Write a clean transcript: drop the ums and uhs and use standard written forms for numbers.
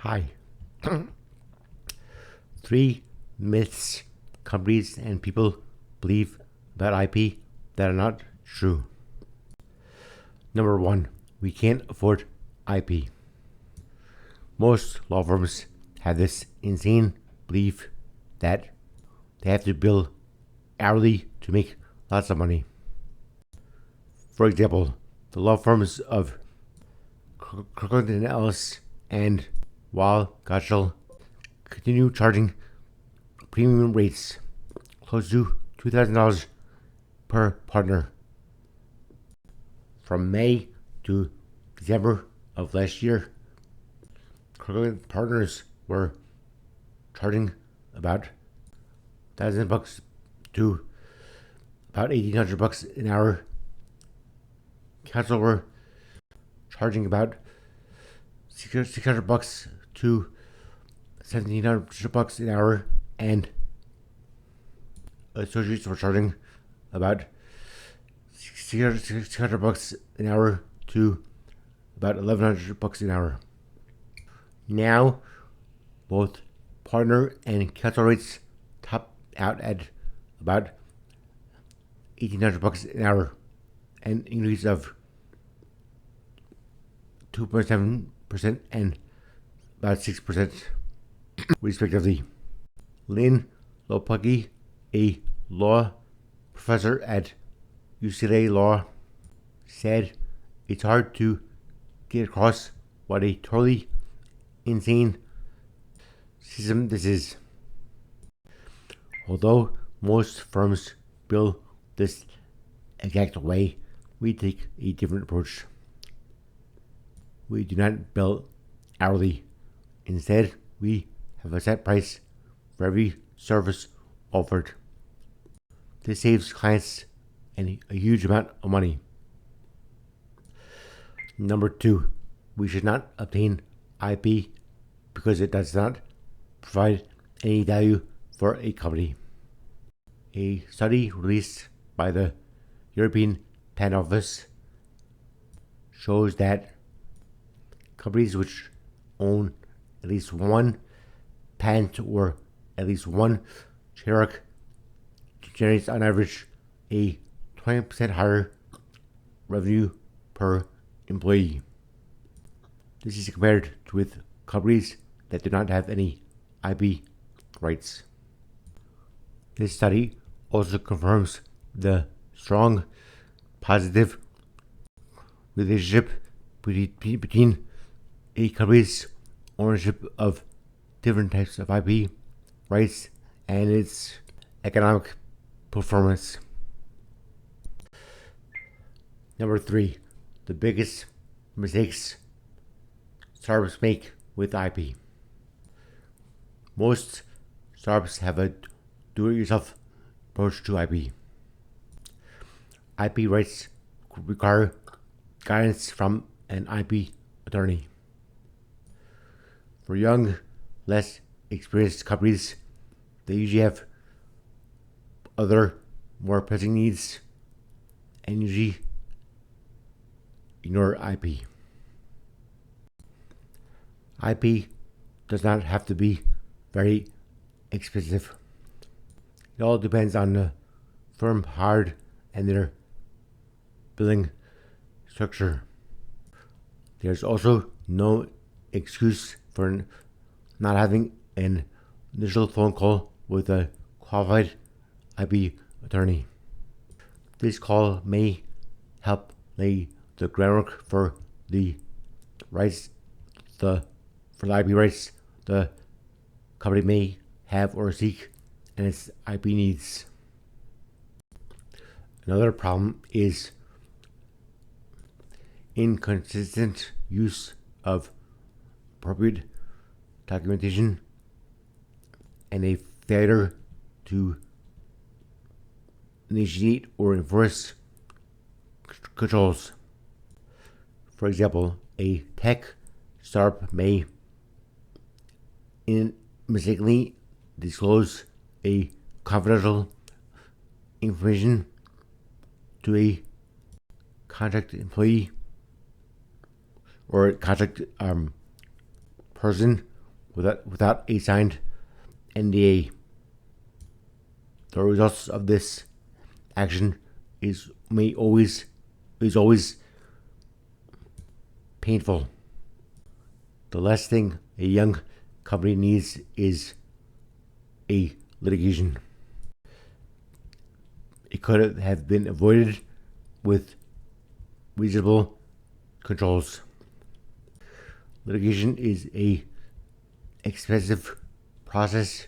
Hi. Three myths companies and people believe about IP that are not true. Number one, we can't afford IP. Most law firms have this insane belief that they have to bill hourly to make lots of money. For example, the law firms of Kirkland and Ellis and Weil Gotshal continue charging premium rates close to $2,000 per partner. From May to December of last year, Kirkland partners were charging about $1,000 to about $1,800 an hour. Counsel were charging about $600 to $1,700 an hour, and associates were charging about $600 an hour to about $1,100 an hour. Now, both partner and counsel rates top out at about $1,800 an hour, an increase of 2.7% and about 6%, respectively. Lynn Lopecki, a law professor at UCLA Law, said it's hard to get across what a totally insane system this is. Although most firms bill this exact way, we take a different approach. We do not bill hourly. Instead, we have a set price for every service offered. This saves clients a huge amount of money. Number two, we should not obtain IP because it does not provide any value for a company. A study released by the European Patent Office shows that companies which own at least one patent or at least one trademark generates on average a 20% higher revenue per employee. This is compared with companies that do not have any IP rights. This study also confirms the strong positive relationship between a company's ownership of different types of IP rights and its economic performance. Number three, the biggest mistakes startups make with IP. Most startups have a do-it-yourself approach to IP. IP rights require guidance from an IP attorney. For young, less experienced companies, they usually have other, more pressing needs and usually ignore IP. IP does not have to be very expensive. It all depends on the firm hired and their billing structure. There's also no excuse for not having an initial phone call with a qualified IP attorney. This call may help lay the groundwork for the rights for the IP rights the company may have or seek and its IP needs. Another problem is inconsistent use of appropriate documentation and a failure to initiate or enforce controls. For example, a tech startup may mistakenly disclose a confidential information to a contract employee or contract person without a signed NDA. The results of this action is always painful. The last thing a young company needs is a litigation. It could have been avoided with reasonable controls. Litigation is a expensive process